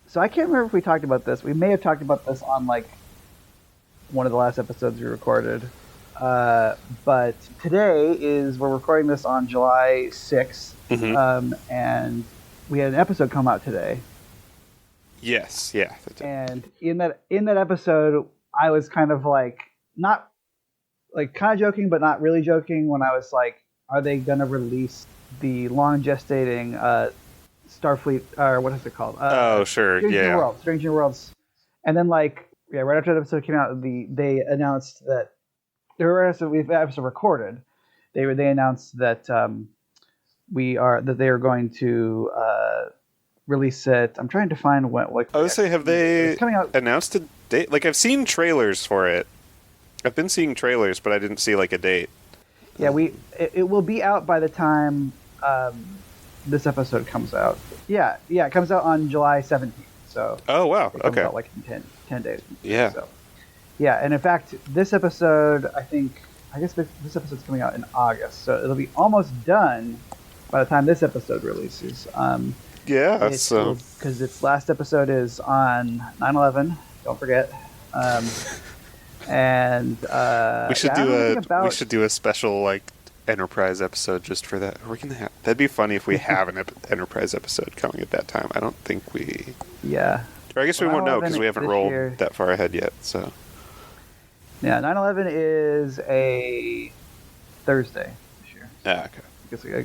So I can't remember if we talked about this. We may have talked about this on like one of the last episodes we recorded. But today we're recording this on July 6th, and we had an episode come out today. Yes, yeah. And in that episode, I was kind of like not like kind of joking, but not really joking when I was like, "Are they gonna release the long gestating Starfleet or what is it called?" Oh, sure, Strange New Worlds. And then right after the episode came out, they announced that we've episode recorded. They announced that they are going to release it. I'm trying to find when. Like, I would say, have they announced a date? Like, I've seen trailers for it. I've been seeing trailers, but I didn't see like a date. Yeah, it will be out by the time this episode comes out. Yeah, it comes out on July 17th. So. Oh wow! It comes Okay. out like in 10 days. Yeah. So. Yeah, and in fact, this episode, I guess this episode's coming out in August, so it'll be almost done by the time this episode releases. Yeah, so because its last episode is on 9/11. Don't forget. And we should do a special like Enterprise episode just for that. Are we gonna have? That'd be funny if we have an Enterprise episode coming at that time. I don't think we. Yeah. Or I guess we won't know because we haven't rolled that far ahead yet. So. Yeah, 9/11 is a Thursday this year. Ah, okay.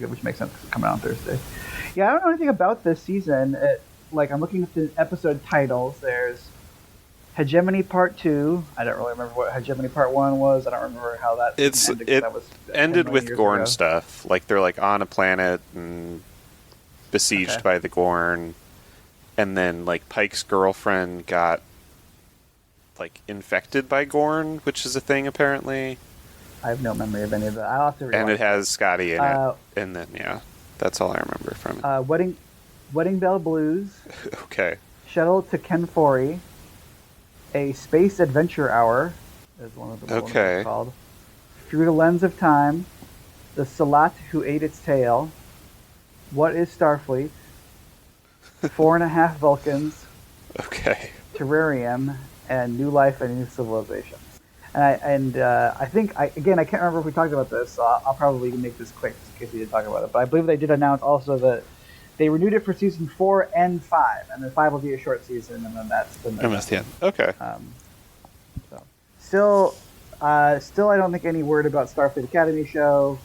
Which makes sense because it's coming out on Thursday. Yeah, I don't know anything about this season. I'm looking at the episode titles. There's Hegemony Part 2. I don't really remember what Hegemony Part 1 was. I don't remember how that ended. It ended with Gorn stuff. Like they're like on a planet and besieged by the Gorn. And then like Pike's girlfriend got like infected by Gorn, which is a thing apparently. I have no memory of any of that. I'll have to read. And it has Scotty in it. And then that's all I remember from it. Wedding Bell Blues. Okay. Shuttle to Kenfori. A Space Adventure Hour is one of the ones it's called. Through the Lens of Time. The Salat Who Ate Its Tail. What is Starfleet? 4.5 Vulcans. Okay. Terrarium and New Life and New Civilization. And I think I can't remember if we talked about this, so I'll probably make this quick in case we did talk about it. But I believe they did announce also that they renewed it for season 4 and 5, and then 5 will be a short season, and then that's the next. Okay. So still, I don't think any word about Starfleet Academy show,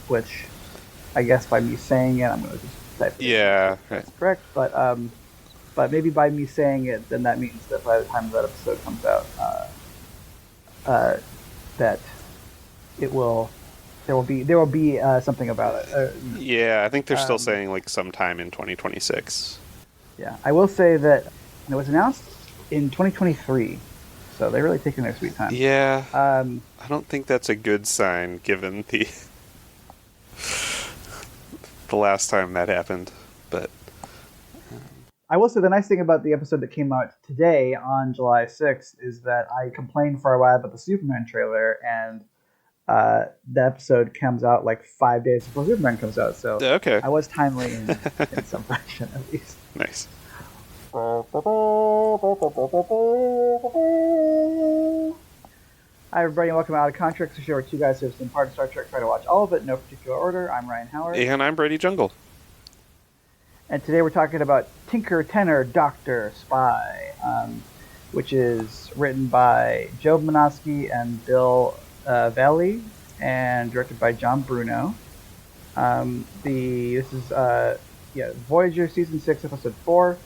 which I guess by me saying it, I'm going to just type it. Yeah, that's correct. But maybe by me saying it, then that means that by the time that episode comes out, that there will be something about it. Yeah, I think they're still saying like sometime in 2026. Yeah, I will say that it was announced in 2023, so they're really taking their sweet time. Yeah, I don't think that's a good sign given the last time that happened, but. I will say the nice thing about the episode that came out today on July 6th is that I complained for a while about the Superman trailer, and the episode comes out like 5 days before Superman comes out. So I was timely in some fashion, at least. Nice. Hi, everybody, and welcome out of Contreks, a show where two guys who have seen part of Star Trek try to watch all of it in no particular order. I'm Ryan Howard. And I'm Brady Jungle. And today we're talking about Tinker, Tenor, Doctor, Spy, which is written by Joe Menosky and Bill Velli and directed by John Bruno. This is Voyager Season 6, Episode 4.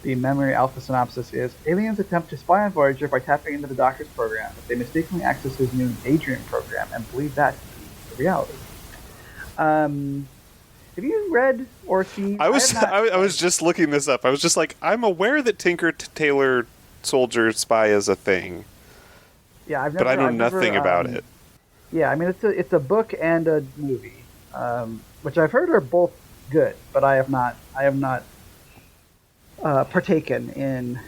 The memory alpha synopsis is: aliens attempt to spy on Voyager by tapping into the Doctor's program, but they mistakenly access his new Adrian program and believe that to be reality. Have you read or seen? I was just looking this up. I was just like, I'm aware that Tinker Tailor Soldier Spy is a thing. Yeah, but I know nothing about it. Yeah, I mean it's a book and a movie, which I've heard are both good, but I have not partaken in.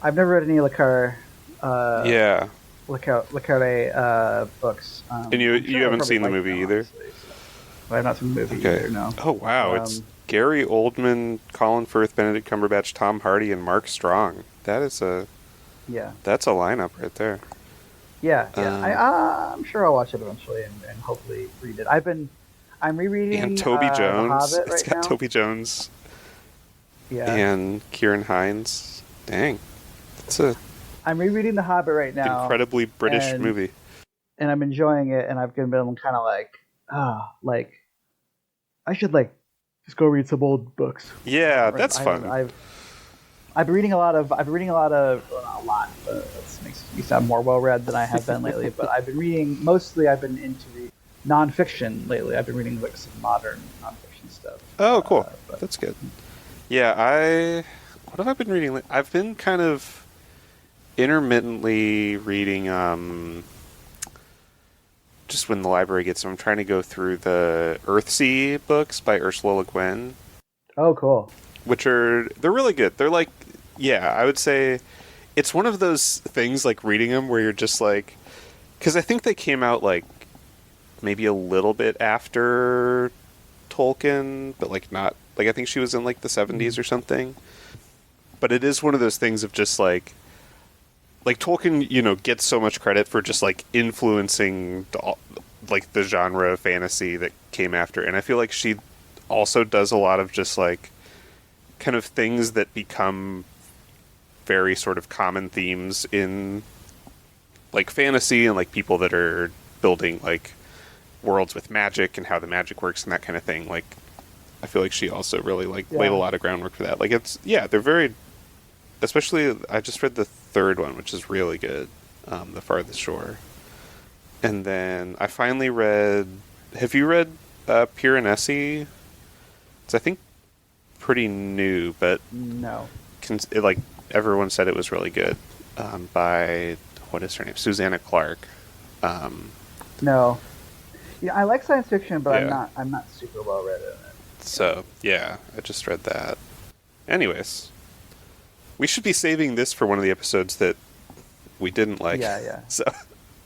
I've never read any Le Carre. Le Carre books. And you haven't seen the movie either? I have not seen the movie either, no. Oh, wow. It's Gary Oldman, Colin Firth, Benedict Cumberbatch, Tom Hardy, and Mark Strong. That's a lineup right there. Yeah. I'm sure I'll watch it eventually and hopefully read it. I'm rereading and Toby Jones. The Hobbit it's got now. Toby Jones. Yeah. And Kieran Hines. Dang. I'm rereading The Hobbit right now. Incredibly British movie. And I'm enjoying it, and I've been kind of like, I should just go read some old books. Yeah, that's fun. I've been reading a lot of, well, not a lot, but that makes me sound more well-read than I have been lately, but I've been into the nonfiction lately. I've been reading some modern nonfiction stuff. Oh, cool. That's good. Yeah, what have I been reading? I've been kind of intermittently reading, just when the library gets them. I'm trying to go through the Earthsea books by Ursula Le Guin. Oh, cool. They're really good. They're I would say it's one of those things reading them where you're just because I think they came out maybe a little bit after Tolkien, but not, I think she was in the 70s or something. But it is one of those things of just Tolkien, gets so much credit for just influencing the genre of fantasy that came after, and I feel like she also does a lot of just kind of things that become very sort of common themes in fantasy and people that are building worlds with magic and how the magic works and that kind of thing. I feel like she also really laid a lot of groundwork for that. They're very, especially I just read the third one, which is really good, The Farthest Shore. And then I finally read, have you read Piranesi? It's I think pretty new, but no, everyone said it was really good, by, what is her name, Susanna Clarke. No, I like science fiction, but I'm not super well read in it. So yeah, I just read that. Anyways, we should be saving this for one of the episodes that we didn't like. Yeah. So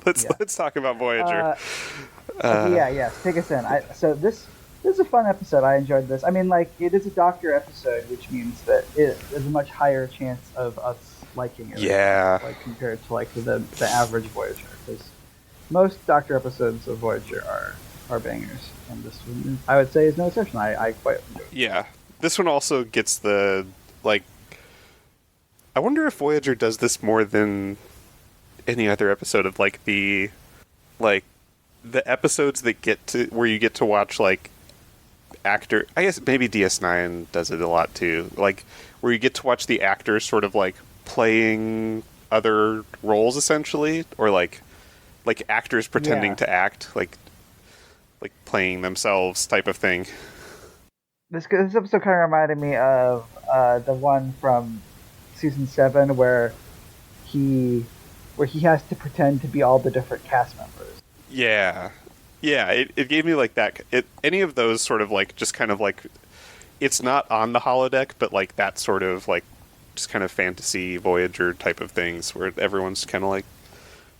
let's talk about Voyager. Take us in. So this is a fun episode. I enjoyed this. I mean, it is a Doctor episode, which means that it is a much higher chance of us liking it. Yeah. Compared to the average Voyager, because most Doctor episodes of Voyager are bangers, and this one, I would say, is no exception. I quite enjoy it. Yeah. This one also gets the I wonder if Voyager does this more than any other episode of the episodes that get to where you get to watch actor. I guess maybe DS9 does it a lot too. Where you get to watch the actors sort of playing other roles essentially, or actors pretending to act, like playing themselves type of thing. This episode kind of reminded me of the one from season 7 where he has to pretend to be all the different cast members. Yeah, it gave me that. Any of those sort of just kind of it's not on the holodeck, but that sort of just kind of fantasy Voyager type of things where everyone's kind of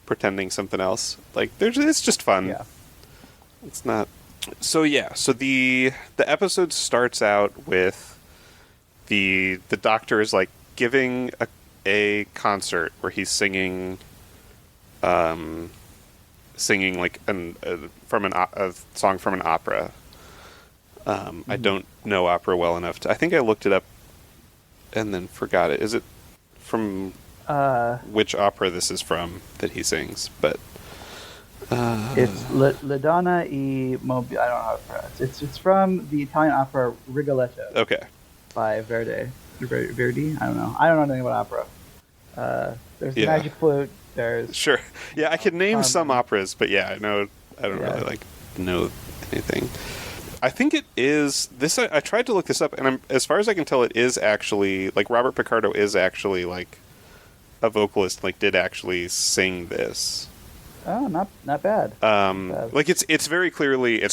pretending something else. It's just fun. Yeah. It's not. So the episode starts out with the Doctor is giving a concert where he's singing from a song from an opera. I don't know opera well enough I think I looked it up and then forgot it. Is it from which opera this is from that he sings? But it's La Donna e Mobile. I don't know how to pronounce it. It's from the Italian opera Rigoletto. Okay. By Verdi. I don't know anything about opera. There's the magic flute. There's sure. Yeah, I can name some operas, but I don't really know anything. I think it is this. I tried to look this up, and as far as I can tell, it is actually Robert Picardo is actually a vocalist. Did actually sing this. Oh, not bad. It's very clearly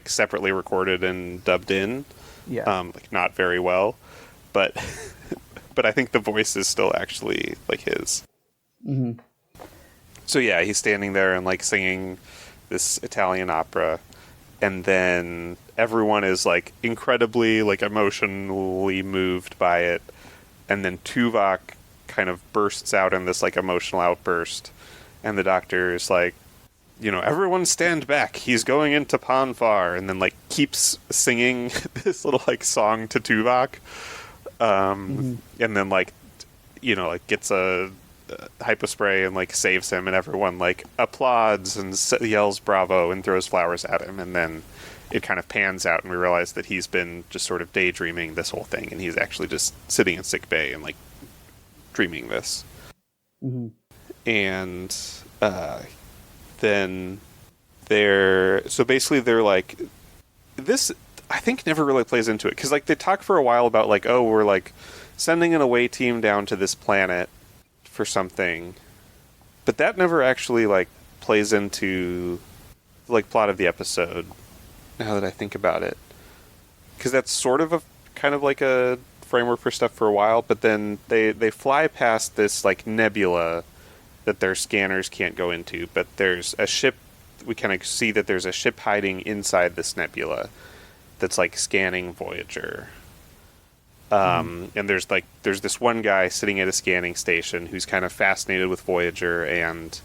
separately recorded and dubbed in. Yeah. Not very well, but but I think the voice is still actually his. Mm-hmm. So he's standing there and singing this Italian opera, and then everyone is like incredibly like emotionally moved by it, and then Tuvok kind of bursts out in this like emotional outburst, and the Doctor is like, everyone stand back, he's going into Ponfar, and then like keeps singing this little like song to Tuvok, and then like like gets a hypospray and like saves him, and everyone like applauds and yells bravo and throws flowers at him, and then it kind of pans out and we realize that he's been just sort of daydreaming this whole thing, and he's actually just sitting in sick bay and like dreaming this. And then they're like, this I think never really plays into it, because like they talk for a while about like, oh, we're like sending an away team down to this planet for something, but that never actually like plays into the like plot of the episode, now that I think about it, because that's sort of a kind of like a framework for stuff for a while, but then they fly past this like nebula that their scanners can't go into, but there's a ship, we kind of see that there's a ship hiding inside this nebula that's like scanning Voyager. And there's this one guy sitting at a scanning station who's kind of fascinated with Voyager, and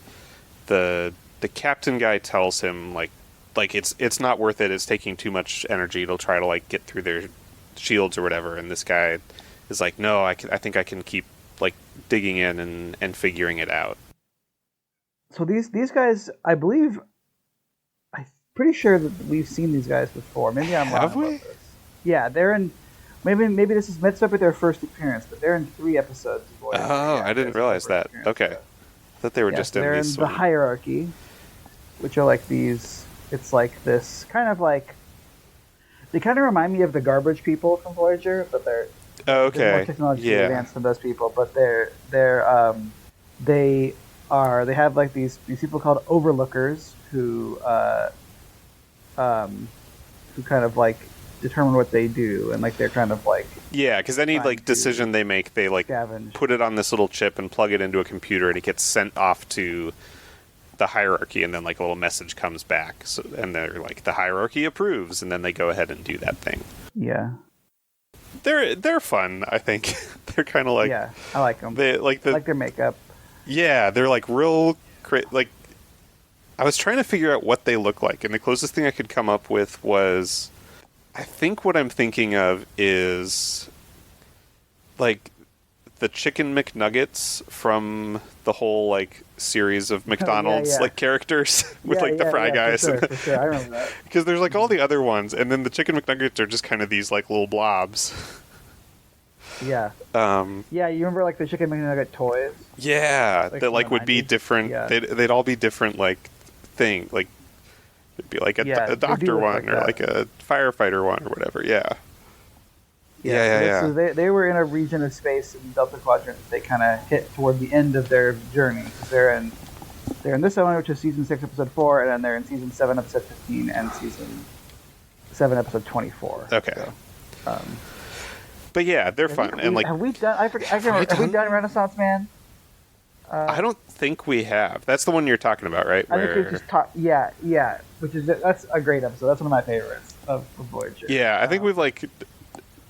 the captain guy tells him like it's not worth it, it's taking too much energy to try to like get through their shields or whatever, and this guy is like, no, I think I can keep like digging in and figuring it out. So these guys, I believe, I'm pretty sure that we've seen these guys before. Maybe I'm wrong about this. Yeah, they're in. Maybe this is mixed up with their first appearance, but they're in 3 episodes of Voyager. Oh, I didn't realize that. Okay. I thought they were just in these. They're in the hierarchy, which are like these. It's like this kind of like. They kind of remind me of the garbage people from Voyager, but they're more technologically advanced than those people. But they have like these people called overlookers who kind of like determine what they do, and like they're kind of like because any like decision they make, they like put it on this little chip and plug it into a computer, and it gets sent off to the hierarchy, and then like a little message comes back, and they're like, the hierarchy approves, and then they go ahead and do that thing. They're fun, I think. They're kind of like, I like them. They like their makeup. They're like real like, I was trying to figure out what they look like, and the closest thing I could come up with was, I think what I'm thinking of is like the chicken McNuggets from the whole like series of McDonald's like characters with like the Fry Guys. For sure. I remember that. Because there's like all the other ones, and then the chicken McNuggets are just kind of these like little blobs. You remember like the chicken McNugget toys? Yeah, like, that like would 90s? Be different. Yeah. They'd all be different like thing, like it'd be like a doctor one or like a firefighter one or whatever. So they were in a region of space in Delta Quadrant that they kind of hit toward the end of their journey. They're in this one, which is season 6, episode 4, and then they're in season 7, episode 15, and season 7, episode 24. Okay. So, but yeah, they're fun. And like, have we done? I remember. Have we done Renaissance Man? I don't think we have. That's the one you're talking about, right? I think we just talked. Yeah. That's a great episode. That's one of my favorites of Voyager. Yeah, I think we've like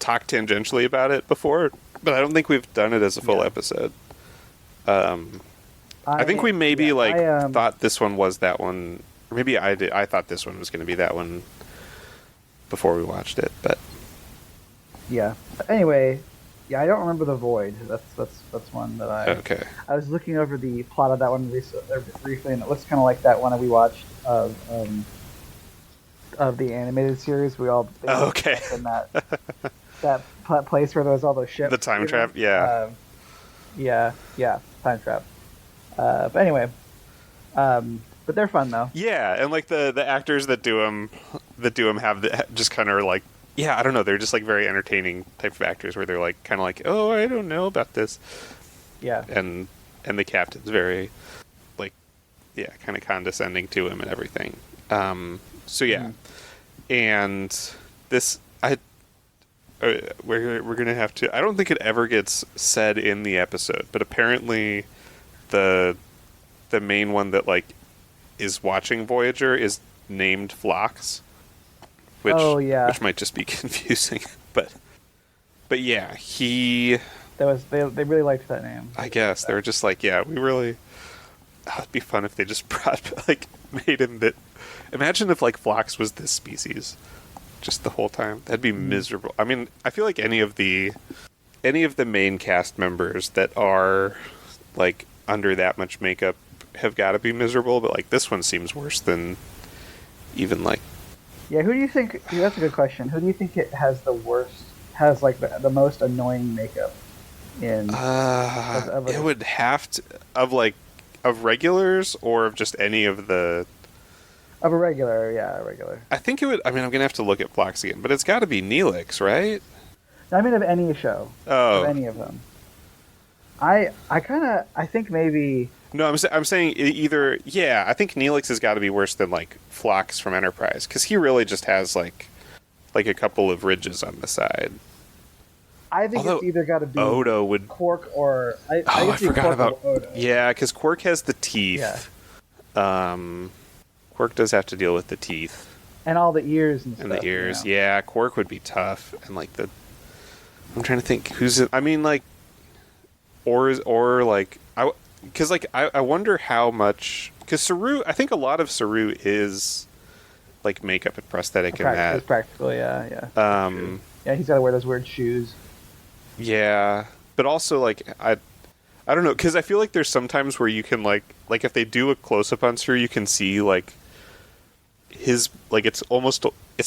talked tangentially about it before, but I don't think we've done it as a full episode. I think we maybe thought this one was that one. Or maybe I did. I thought this one was going to be that one before we watched it, but But anyway, I don't remember the Void. That's one that I was looking over the plot of that one briefly, and it looks kind of like that one that we watched of the animated series. We all in that place where there was all those ships. The time trap, time trap. But anyway, but they're fun though. Yeah, and like the actors that do them have just kind of like, I don't know, they're just like very entertaining type of actors where they're like kind of like, oh, I don't know about this. Yeah. And the captain's very like, kind of condescending to him and everything. And this we're gonna have to. I don't think it ever gets said in the episode, but apparently the main one that like is watching Voyager is named Phlox, which might just be confusing. But yeah, they really liked that name. I guess they were just like, yeah, we really. It'd be fun if they just made him that. Imagine if like Phlox was this species, just the whole time. That'd be miserable. I mean, I feel like any of the main cast members that are like under that much makeup have got to be miserable. But like this one seems worse than even like. Yeah, who do you think? That's a good question. Who do you think it has the worst? Has like the most annoying makeup in? It would have to of regulars or of just any of the. Of a regular, yeah, a regular. I think it would. I mean, I'm gonna have to look at Phlox again, but it's got to be Neelix, right? I mean, of any show. Oh, of any of them. I think maybe. No, I'm saying either. Yeah, I think Neelix has got to be worse than like Phlox from Enterprise because he really just has like a couple of ridges on the side. I think it's either got to be Odo would Quark or I forgot about Odo. Yeah, because Quark has the teeth. Yeah. Quark does have to deal with the teeth and all the ears and stuff. And the ears, yeah. Quark would be tough, and like I'm trying to think who's. I mean, like, or like because like I wonder how much because Saru. I think a lot of Saru is like makeup and prosthetic and that. It's practical, yeah. Yeah, he's got to wear those weird shoes. Yeah, but also like I don't know because I feel like there's sometimes where you can like if they do a close up on Saru, you can see like his like it's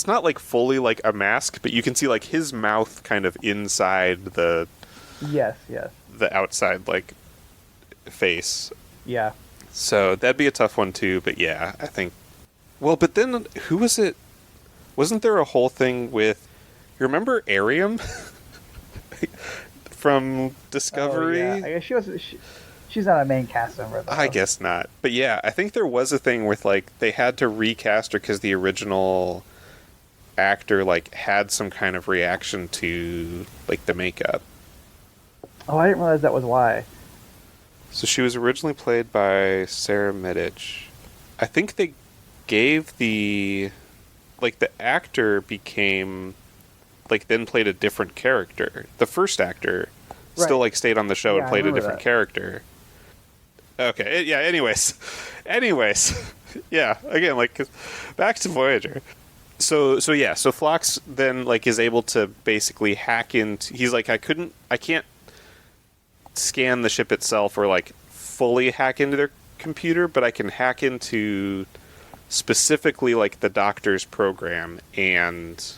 not like fully like a mask, but you can see like his mouth kind of inside the the outside like face. Yeah. So that'd be a tough one too. But yeah, I think. Well, but then who was it? Wasn't there a whole thing with? You remember Arium from Discovery? Oh, yeah. I guess she's not a main cast member, though. I guess not. But yeah, I think there was a thing with like they had to recast her because the original actor like had some kind of reaction to like the makeup. Oh, I didn't realize that was why. So she was originally played by Sarah Middich. I think they gave the actor became like then played a different character. The first actor still like stayed on the show and played a different character. Okay, yeah, anyways. Yeah, again, like back to Voyager. So Phlox then like is able to basically hack into he's like I can't scan the ship itself or like fully hack into their computer, but I can hack into specifically like the doctor's program and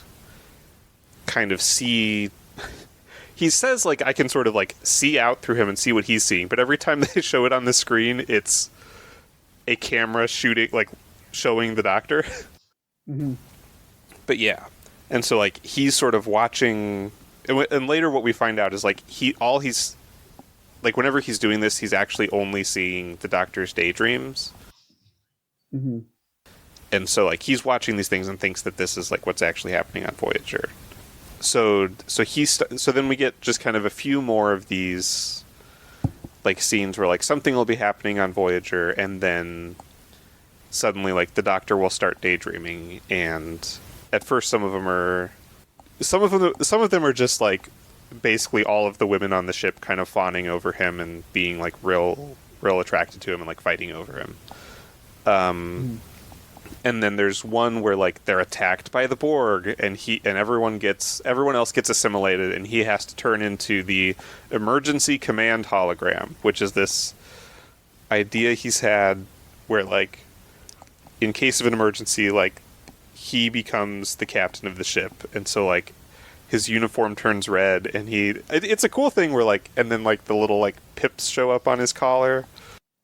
kind of see. He says like I can sort of like see out through him and see what he's seeing, but every time they show it on the screen, it's a camera showing the doctor. Mm-hmm. But yeah, and so like he's sort of watching, and later what we find out is like he's like whenever he's doing this, he's actually only seeing the doctor's daydreams. Mm-hmm. And so like he's watching these things and thinks that this is like what's actually happening on Voyager. So then we get just kind of a few more of these like scenes where like something will be happening on Voyager and then suddenly like the doctor will start daydreaming, and at first some of them are just like basically all of the women on the ship kind of fawning over him and being like real attracted to him and like fighting over him. And then there's one where like they're attacked by the Borg, and everyone else gets assimilated, and he has to turn into the emergency command hologram, which is this idea he's had where like in case of an emergency, like he becomes the captain of the ship, and so like his uniform turns red, and it's a cool thing where like and then like the little like pips show up on his collar.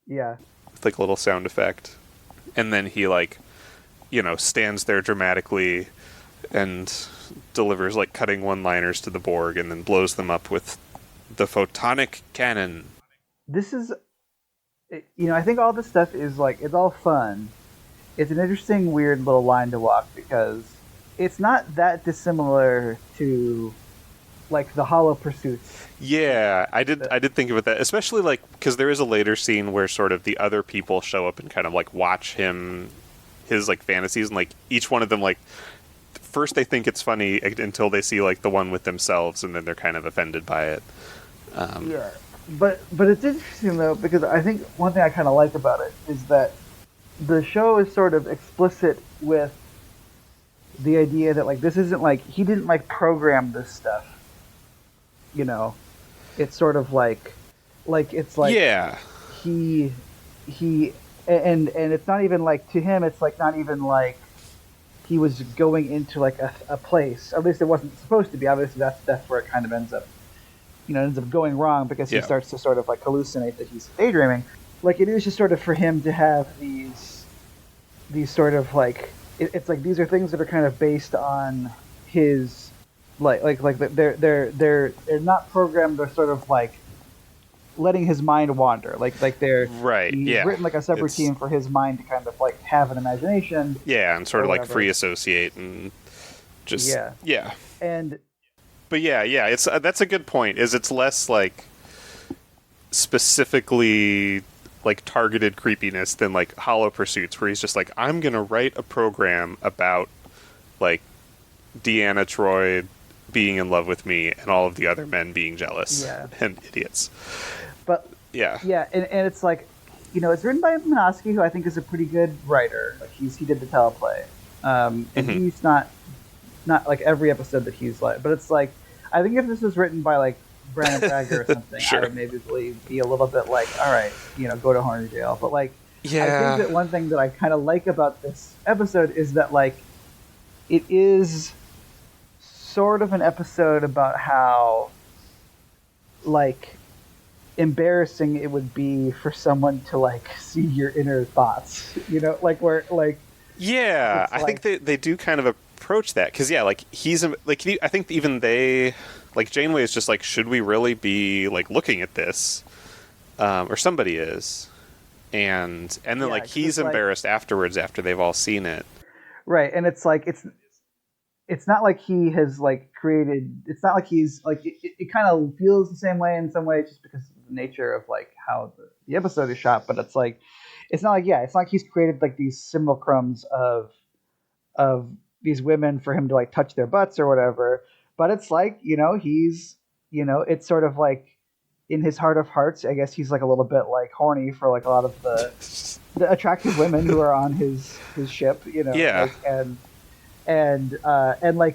Yeah. With like a little sound effect. And then he like stands there dramatically and delivers like cutting one-liners to the Borg and then blows them up with the photonic cannon. This is, I think all this stuff is like, it's all fun. It's an interesting, weird little line to walk because it's not that dissimilar to like the Hollow Pursuits. Yeah, I did think about that, especially like because there is a later scene where sort of the other people show up and kind of like watch his like fantasies, and like each one of them like first they think it's funny until they see like the one with themselves, and then they're kind of offended by it. Yeah, but it's interesting though, because I think one thing I kind of like about it is that the show is sort of explicit with the idea that like this isn't like he didn't like program this stuff. It's sort of like it's like he and it's not even like to him. It's like not even like he was going into like a place. At least it wasn't supposed to be. Obviously, that's where it kind of ends up going wrong because he starts to sort of like hallucinate that he's daydreaming. Like it is just sort of for him to have these sort of like it's like these are things that are kind of based on his like they're not programmed. They're sort of like letting his mind wander. Like they're he's written like a subroutine for his mind to kind of like have an imagination. Yeah, and sort of like free associate and just and. But it's that's a good point. It's less like specifically like targeted creepiness than like Hollow Pursuits, where he's just like, I'm gonna write a program about like Deanna Troi being in love with me and all of the other men being jealous and idiots. But and it's like it's written by Minosky, who I think is a pretty good writer. Like he did the teleplay, and he's not like every episode that he's like, but it's like. I think if this was written by like Brandon Frager or something, I would maybe be a little bit like, all right, go to horny jail. But like, I think that one thing that I kind of like about this episode is that like, it is sort of an episode about how like embarrassing it would be for someone to like see your inner thoughts, like where like. Yeah, I think they do kind of approach that because like he's like I think even they like Janeway is just like, should we really be like looking at this, or somebody is, and then like he's embarrassed afterwards after they've all seen it, right? And it's like it's not like he has like created. It's not like he's like it kind of feels the same way in some ways just because of the nature of like how the episode is shot, but it's like. It's not like he's created like these simulacrums of these women for him to like touch their butts or whatever. But it's like, he's, it's sort of like in his heart of hearts, I guess he's like a little bit like horny for like a lot of the attractive women who are on his ship, Yeah. Like,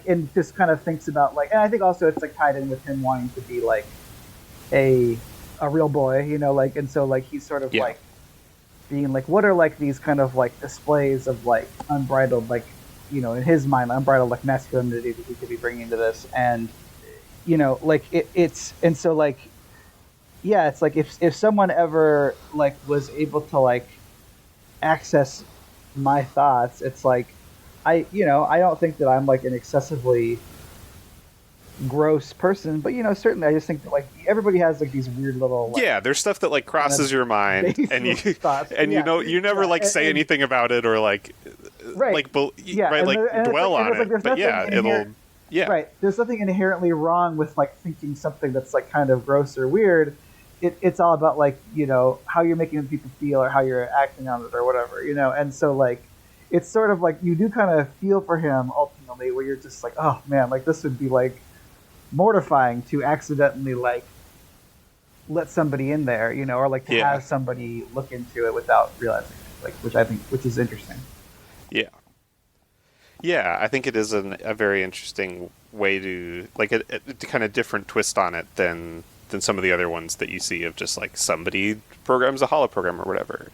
and just kind of thinks about like, and I think also it's like tied in with him wanting to be like a real boy, like, and so like he's sort of like, being like, what are like these kind of like displays of like unbridled, like, in his mind, unbridled like masculinity that he could be bringing to this, and like it's and so like, it's like if someone ever like was able to like access my thoughts, it's like I don't think that I'm like an excessively gross person, but certainly I just think that like everybody has like these weird little like, there's stuff that like crosses your mind and you thoughts. And you never like say anything about it or like like dwell on it, but right, there's nothing inherently wrong with like thinking something that's like kind of gross or weird. It's all about like how you're making people feel or how you're acting on it or whatever, and so like it's sort of like you do kind of feel for him ultimately, where you're just like, oh man, like this would be like mortifying to accidentally like let somebody in there, or like to have somebody look into it without realizing it, like which is interesting. I think it is a very interesting way to like a kind of different twist on it than some of the other ones that you see of just like somebody programs a holo program or whatever.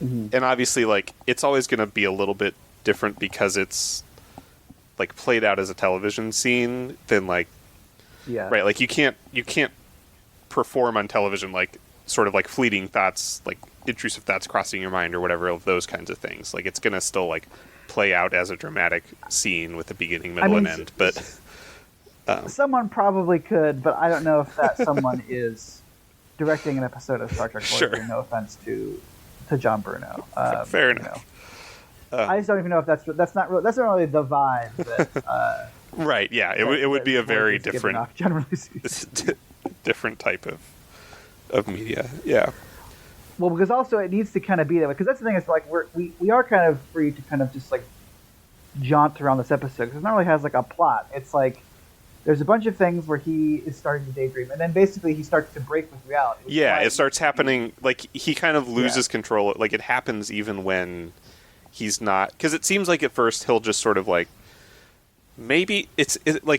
And obviously like it's always going to be a little bit different because it's like played out as a television scene than like right, like you can't perform on television like sort of like fleeting thoughts, like intrusive thoughts crossing your mind or whatever, of those kinds of things. Like it's gonna still like play out as a dramatic scene with a beginning, middle, and end. But someone probably could, but I don't know if that someone is directing an episode of Star Trek Voyager. Sure. No offense to John Bruno. Fair enough. I just don't even know if that's not really the vibe that. Right. Yeah. It would be a very different, off, generally different type of media. Yeah. Well, because also it needs to kind of be that way. Because that's the thing is like we are kind of free to kind of just like jaunt around this episode because it not really has like a plot. It's like there's a bunch of things where he is starting to daydream, and then basically he starts to break with reality. Yeah, it starts happening, like, he kind of loses control. Like, it happens even when he's not... Because it seems like at first he'll just sort of, like... Maybe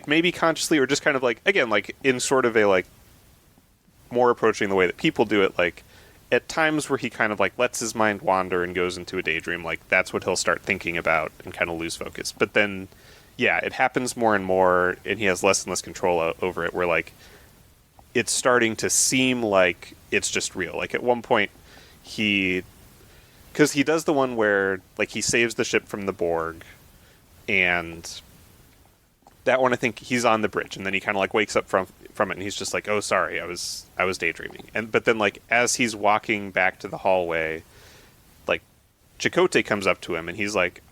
maybe consciously or just kind of, like, again, like, in sort of a, like, more approaching the way that people do it, like, at times where he kind of, like, lets his mind wander and goes into a daydream, like, that's what he'll start thinking about and kind of lose focus. But then... Yeah, it happens more and more, and he has less and less control over it, where, like, it's starting to seem like it's just real. Like, at one point, because he does the one where, like, he saves the ship from the Borg, and that one, I think, he's on the bridge, and then he kind of, like, wakes up from it, and he's just like, oh, sorry, I was daydreaming. But then, like, as he's walking back to the hallway, like, Chakotay comes up to him, and he's like,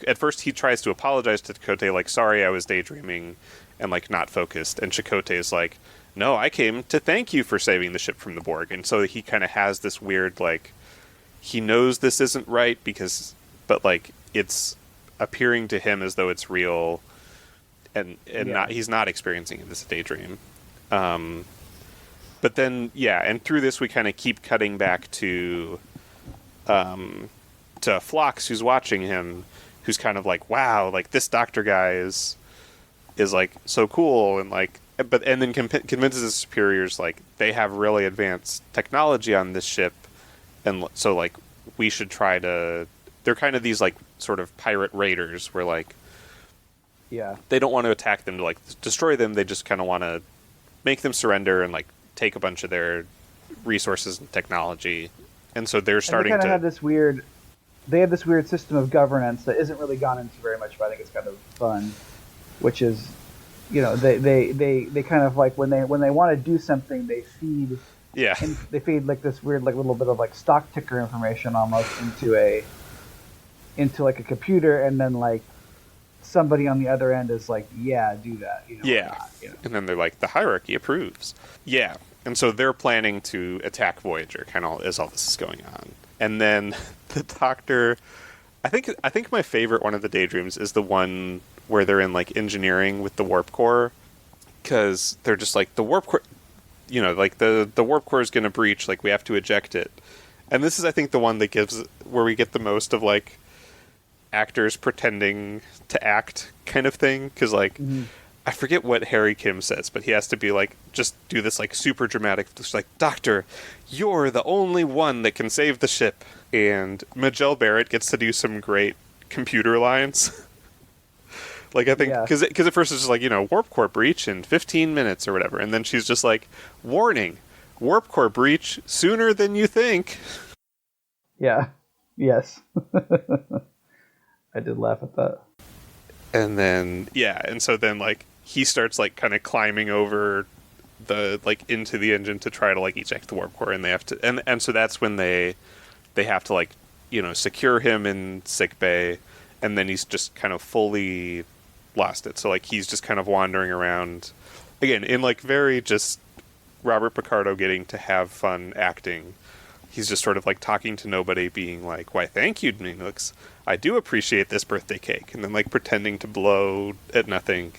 at first he tries to apologize to Chakotay, like, sorry, I was daydreaming and, like, not focused. And Chakotay is like, no, I came to thank you for saving the ship from the Borg. And so he kind of has this weird, like, he knows this isn't right but, like, it's appearing to him as though it's real and he's not experiencing it as a daydream. But then, and through this we kind of keep cutting back to Phlox, who's watching him, who's kind of like, wow, like, this doctor guy is like so cool, and like, and then convinces his superiors, like, they have really advanced technology on this ship, and so, like, we should try to... They're kind of these, like, sort of pirate raiders where, like, they don't want to attack them to, like, destroy them. They just kind of want to make them surrender and, like, take a bunch of their resources and technology. And so they're starting to... They have this weird system of governance that isn't really gone into very much, but I think it's kind of fun, which is, you know, they kind of, like, when they want to do something, they feed like this weird, like, little bit of, like, stock ticker information almost into like a computer, and then, like, somebody on the other end is like, yeah, do that, you know, not, you know? And then they're like, the hierarchy approves. Yeah, and so they're planning to attack Voyager, kind of as all this is going on. And then the Doctor, I think my favorite one of the daydreams is the one where they're in, like, engineering with the warp core, because they're just like, the warp core, you know, like, the warp core is going to breach, like, we have to eject it. And this is, I think, the one that where we get the most of, like, actors pretending to act kind of thing, because, like, I forget what Harry Kim says, but he has to be like, just do this, like, super dramatic, just like, Doctor, you're the only one that can save the ship. And Majel Barrett gets to do some great computer lines. Like, I think, because at first it's just like, you know, warp core breach in 15 minutes or whatever. And then she's just like, warning, warp core breach sooner than you think. Yeah. Yes. I did laugh at that. And then, and so then, like, he starts, like, kind of climbing over the, like, into the engine to try to, like, eject the warp core, and they have to, and so that's when they have to, like, you know, secure him in sickbay, and then he's just kind of fully lost it. So, like, he's just kind of wandering around, again, in, like, very just Robert Picardo getting to have fun acting. He's just sort of, like, talking to nobody, being like, why, thank you, Minux. I do appreciate this birthday cake. And then, like, pretending to blow at nothing.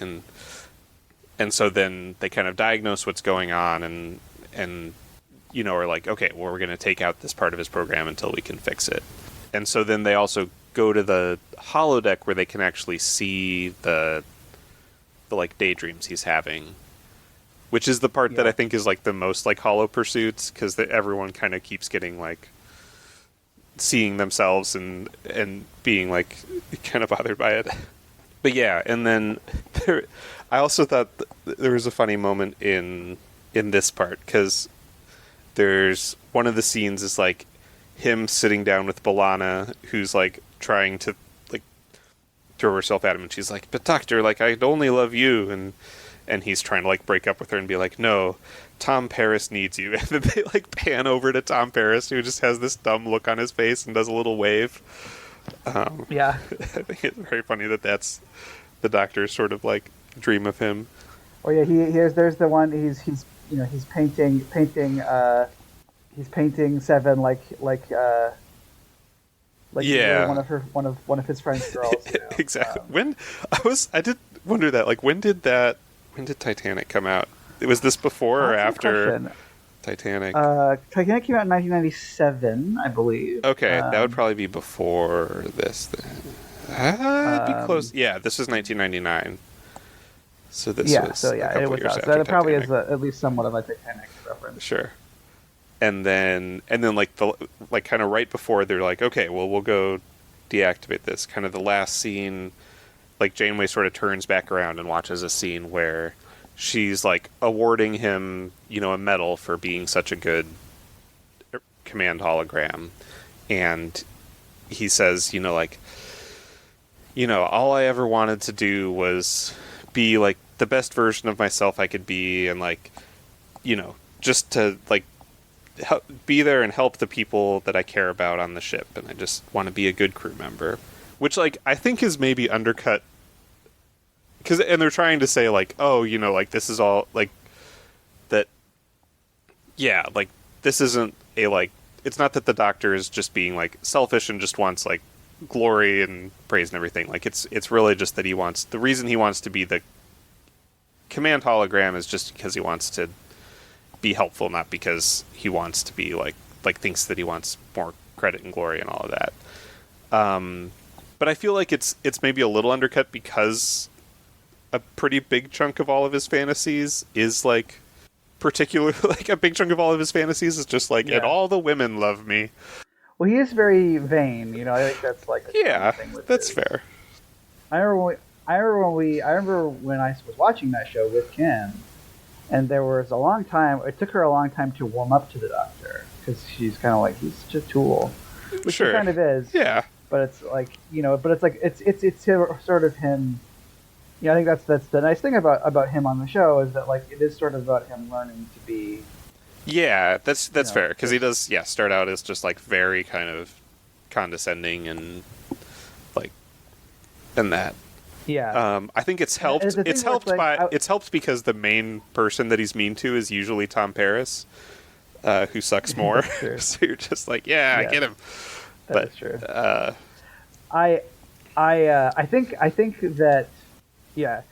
And so then they kind of diagnose what's going on and you know, are like, okay, well, we're going to take out this part of his program until we can fix it. And so then they also go to the holodeck where they can actually see the like, daydreams he's having. Which is the part that I think is, like, the most, like, Hollow Pursuits, because everyone kind of keeps getting, like, seeing themselves and being, like, kind of bothered by it. But yeah, and then I also thought there was a funny moment in this part, because there's one of the scenes is, like, him sitting down with B'Elanna, who's, like, trying to, like, throw herself at him, and she's like, but Doctor, like, I'd only love you, and he's trying to, like, break up with her and be like, no, Tom Paris needs you. And then they, like, pan over to Tom Paris, who just has this dumb look on his face and does a little wave. I think it's very funny that that's the Doctor's sort of, like, dream of him. Oh yeah, there's the one he's painting like either one of his friend's girls. Exactly. I did wonder that. Like, when did Titanic come out? Was this before or after Titanic? Titanic came out in 1997, I believe. Okay, that would probably be before this. Then. It'd be close. Yeah, this is 1999. So this was a couple years after So it probably Titanic. is at least somewhat of a Titanic reference. Sure. And then like kind of right before they're like, okay, well, we'll go deactivate this. Kind of the last scene, like Janeway sort of turns back around and watches a scene where she's like awarding him, a medal for being such a good command hologram, and he says, all I ever wanted to do was be like the best version of myself I could be, and like, just to like be there and help the people that I care about on the ship, and I just want to be a good crew member, which like I think is maybe undercut, and they're trying to say like, oh, like this is all like that, yeah, like this isn't a like, it's not that the Doctor is just being like selfish and just wants like glory and praise and everything. Like it's really just that the reason he wants to be the command hologram is just because he wants to be helpful, not because he wants to be like thinks that he wants more credit and glory and all of that. But I feel like it's maybe a little undercut because a pretty big chunk of all of his fantasies is like particularly like a big chunk of all of his fantasies is just like, and all the women love me. Well, he is very vain, I think that's like thing with that's fair. I remember when I was watching that show with Kim, and there was it took her a long time to warm up to the Doctor, because she's kind of like, he's such a tool, which he kind of is. Yeah. But it's like, it's sort of him. I think that's the nice thing about him on the show, is that like it is sort of about him learning to be. Yeah, that's fair, because he does start out as just like very kind of condescending and like, and that. Yeah. I think it's helped. It's helped because the main person that he's mean to is usually Tom Paris, who sucks more. So you're just like, I get him. That's true. I think that. Yeah,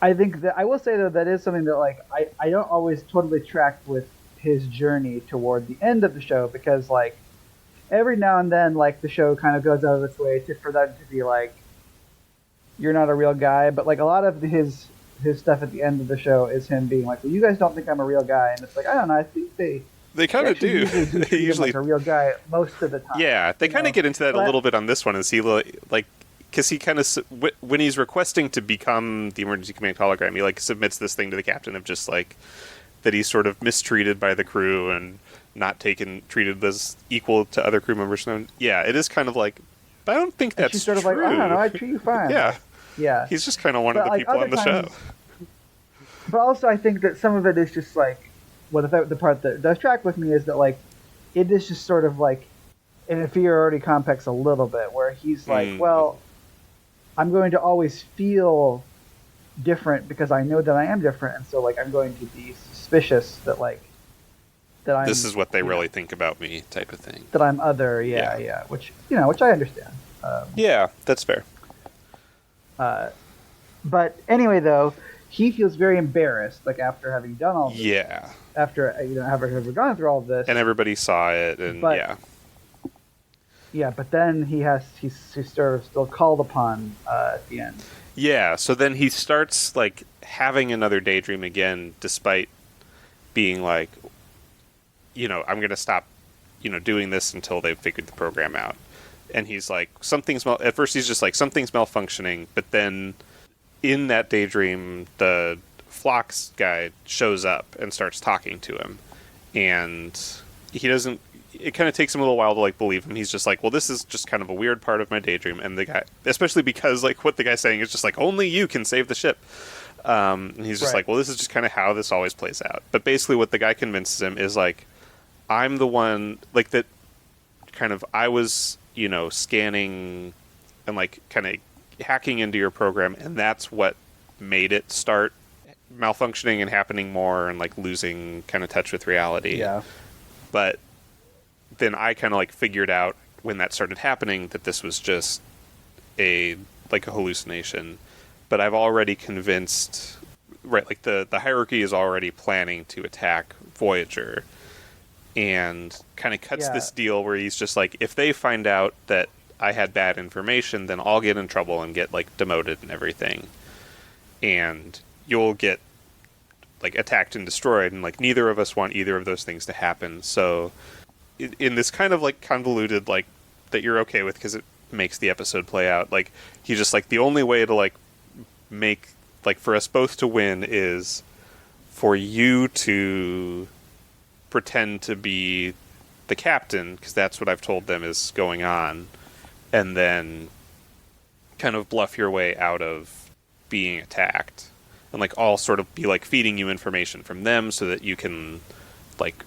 I think that I will say though that is something that like I don't always totally track with his journey toward the end of the show, because like every now and then like the show kind of goes out of its way for them to be like, you're not a real guy, but like a lot of his stuff at the end of the show is him being like, well, you guys don't think I'm a real guy, and it's like, I don't know, I think they kind of do. They usually like a real guy most of the time. Yeah, they kind of get into that a little bit on this one, is he like. Because he kind of, when he's requesting to become the emergency command hologram, he like submits this thing to the captain of just like that he's sort of mistreated by the crew and not treated as equal to other crew members. And yeah, it is kind of like, but I don't think that's she's sort of true. like, I don't know, I treat you fine. Yeah. He's just kind of one of the people on the show. But also, I think that some of it is just like, the part that does track with me is that like, it is just sort of like an inferiority complex a little bit, where he's like, well, I'm going to always feel different because I know that I am different, and so like I'm going to be suspicious that like that I'm. This is what they really think about me, type of thing. That I'm other, which I understand. Yeah, that's fair. But anyway, though, he feels very embarrassed, like after having done all this. Yeah. After having gone through all of this, and everybody saw it, and Yeah, but then he's sort of still called upon at the end. Yeah, so then he starts like having another daydream again, despite being like, I'm going to stop, doing this until they've figured the program out. And he's like, at first he's just like, something's malfunctioning, but then in that daydream, the Phlox guy shows up and starts talking to him, and he doesn't. It kind of takes him a little while to like believe him. He's just like, well, this is just kind of a weird part of my daydream. And the guy, especially because like what the guy's saying is just like, only you can save the ship. And he's just like, well, this is just kind of how this always plays out. But basically what the guy convinces him is like, I'm the one like that kind of, I was, scanning and like kind of hacking into your program. And that's what made it start malfunctioning and happening more and like losing kind of touch with reality. Yeah. But then I kind of like figured out when that started happening that this was just a hallucination. But I've already convinced, right, like the hierarchy is already planning to attack Voyager, and kind of cuts this deal where he's just like, if they find out that I had bad information, then I'll get in trouble and get like demoted and everything, and you'll get like attacked and destroyed, and like neither of us want either of those things to happen. So in this kind of like convoluted, like, that you're okay with because it makes the episode play out, like, he's just like, the only way to like make, like, for us both to win is for you to pretend to be the captain, because that's what I've told them is going on, and then kind of bluff your way out of being attacked, and like I'll sort of be like feeding you information from them so that you can like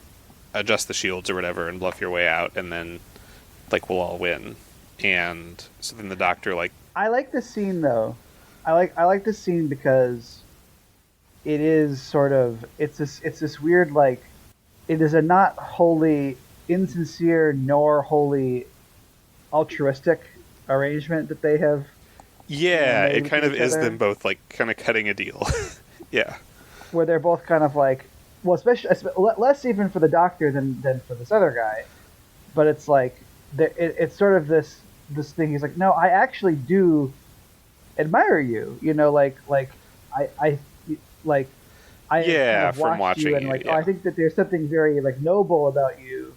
adjust the shields or whatever and bluff your way out, and then like we'll all win. And so then the Doctor, like, I like this scene though. I like this scene because it is sort of, it's this weird, like, it is a not wholly insincere nor wholly altruistic arrangement that they have. Yeah, it kind of is them both like kind of cutting a deal. Yeah, where they're both kind of like, well, especially less even for the Doctor than for this other guy, but it's like it's sort of this thing. He's like, no, I actually do admire you. You know, like I yeah, kind of from watching you, and like, yeah. I think that there's something very like noble about you,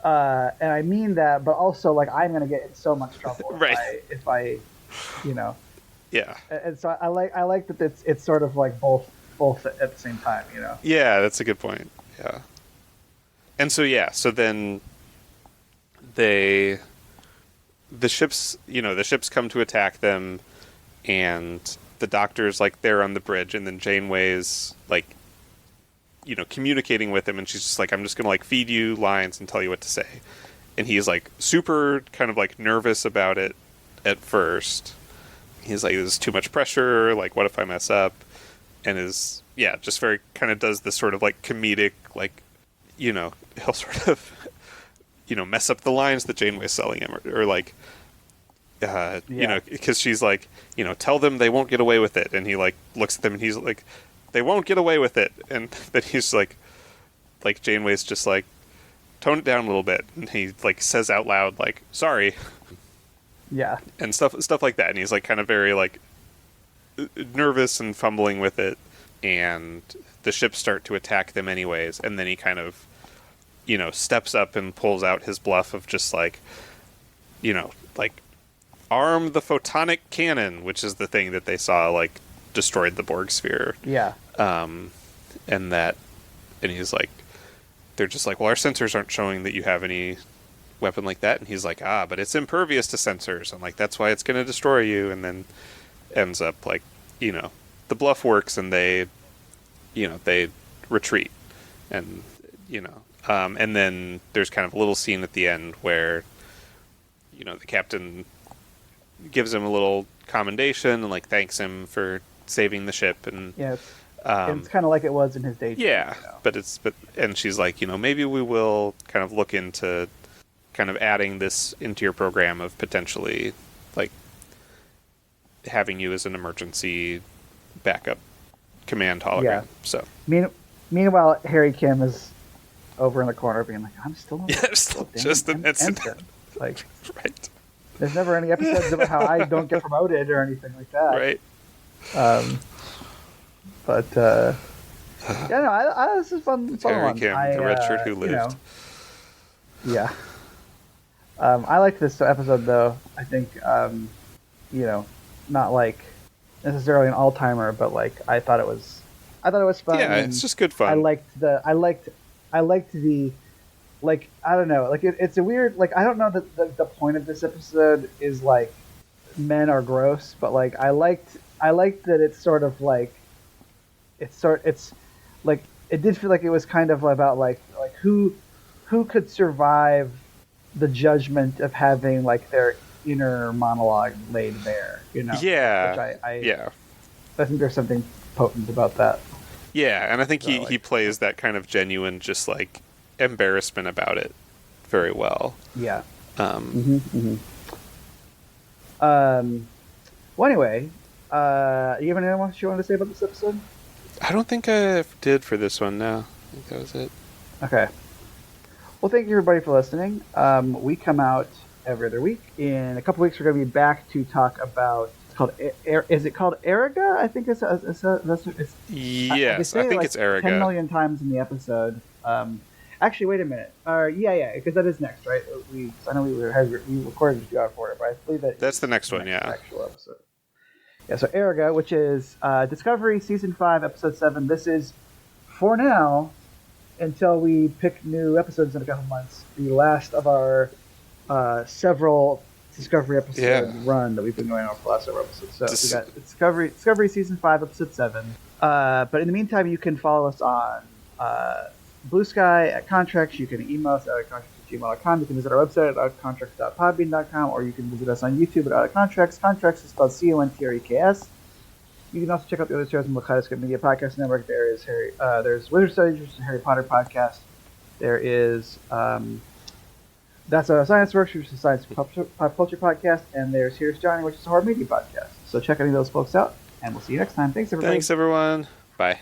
and I mean that, but also like I'm gonna get in so much trouble right. if I you know. Yeah. And so I like that it's sort of like both at the same time, you know. Yeah, that's a good point. Yeah. And so so then the ships come to attack them, and the Doctor's like there on the bridge, and then Janeway's like, you know, communicating with him, and she's just like, I'm just gonna like feed you lines and tell you what to say. And he's like super kind of like nervous about it at first. He's like, there's too much pressure, like what if I mess up? And is just very kind of does this sort of like comedic, like, you know, he'll sort of, you know, mess up the lines that Janeway's selling him, or like you know, because she's like, you know, tell them they won't get away with it, and he like looks at them and he's like, they won't get away with it, and then he's like Janeway's just like, tone it down a little bit, and he like says out loud like, sorry. Yeah. And stuff like that, and he's like kind of very like nervous and fumbling with it, and the ships start to attack them anyways, and then he kind of, you know, steps up and pulls out his bluff of just like, you know, like, arm the photonic cannon, which is the thing that they saw like destroyed the Borg sphere. Yeah. And he's like, they're just like, well, our sensors aren't showing that you have any weapon like that, and he's like, but it's impervious to sensors, and like that's why it's going to destroy you. And then ends up like, you know, the bluff works, and they retreat, and you know, and then there's kind of a little scene at the end where, you know, the captain gives him a little commendation and like thanks him for saving the ship, and it's kind of like it was in his day. Yeah, you know? but and she's like, you know, maybe we will kind of look into kind of adding this into your program of potentially like having you as an emergency backup command hologram. Yeah. So meanwhile, Harry Kim is over in the corner being like, I'm still just an incident. Like, right. There's never any episodes about how I don't get promoted or anything like that. Right. But this is fun. Harry Kim, the red shirt who lived. You know, I liked this episode though. I think, you know, not like necessarily an all-timer, but like I thought it was fun. Yeah, it's just good fun. I liked the like, I don't know, like it's a weird, like, I don't know that the point of this episode is like men are gross, but like I liked that it's sort of like it's like it did feel like it was kind of about like who could survive the judgment of having like their inner monologue laid bare, you know? Yeah. Which I think there's something potent about that. Yeah, and I think he plays that kind of genuine just like embarrassment about it very well. Yeah. Well, anyway, you have anything else you wanted to say about this episode? I don't think I did for this one. No, I think that was it. Okay. Well, thank you everybody for listening. We come out every other week. In a couple weeks, we're going to be back to talk about. It's called. Is it called Eriga? I think it's. Yes, I think it's Eriga. 10 million times in the episode. Actually, wait a minute. Yeah, because that is next, right? I know we recorded the for it, but I believe that's the next one. Yeah. Actual episode. Yeah. So Eriga, which is Discovery Season 5, Episode 7. This is, for now, until we pick new episodes in a couple months, the last of our several Discovery episode run that we've been going on for the last several episodes. So we got Discovery Season 5, Episode 7. But in the meantime, you can follow us on Blue Sky at Contreks. You can email us at contreks@gmail.com. You can visit our website at contreks.podbean.com, or you can visit us on YouTube at Contreks. Contreks is spelled Contreks. You can also check out the other shows on the Kaleidoscope Media Podcast Network. There's Wizard Studies, which is a Harry Potter podcast. There is That's a Science Works, which is a science pop culture podcast. And there's Here's Johnny, which is a horror media podcast. So check any of those folks out, and we'll see you next time. Thanks, everybody. Thanks, everyone. Bye.